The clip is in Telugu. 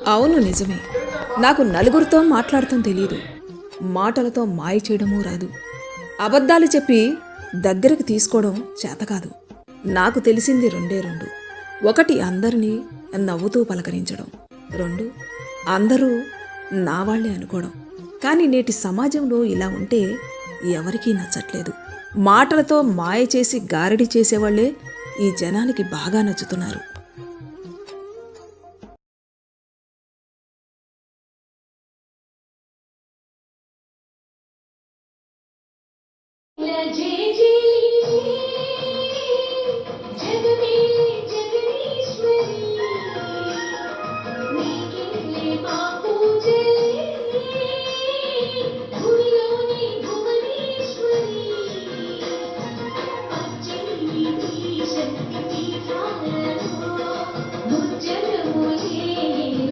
అవును, నిజమే. నాకు నలుగురితో మాట్లాడటం తెలీదు. మాటలతో మాయ చేయడమూ రాదు. అబద్ధాలు చెప్పి దగ్గరకు తీసుకోవడం చేతకాదు. నాకు తెలిసింది రెండే రెండు. ఒకటి, అందరినీ నవ్వుతూ పలకరించడం. రెండు, అందరూ నా వాళ్ళే అనుకోవడం. కానీ నేటి సమాజంలో ఇలా ఉంటే ఎవరికీ నచ్చట్లేదు. మాటలతో మాయ చేసి గారడి చేసేవాళ్లే ఈ జనానికి బాగా నచ్చుతున్నారు. జయ జయ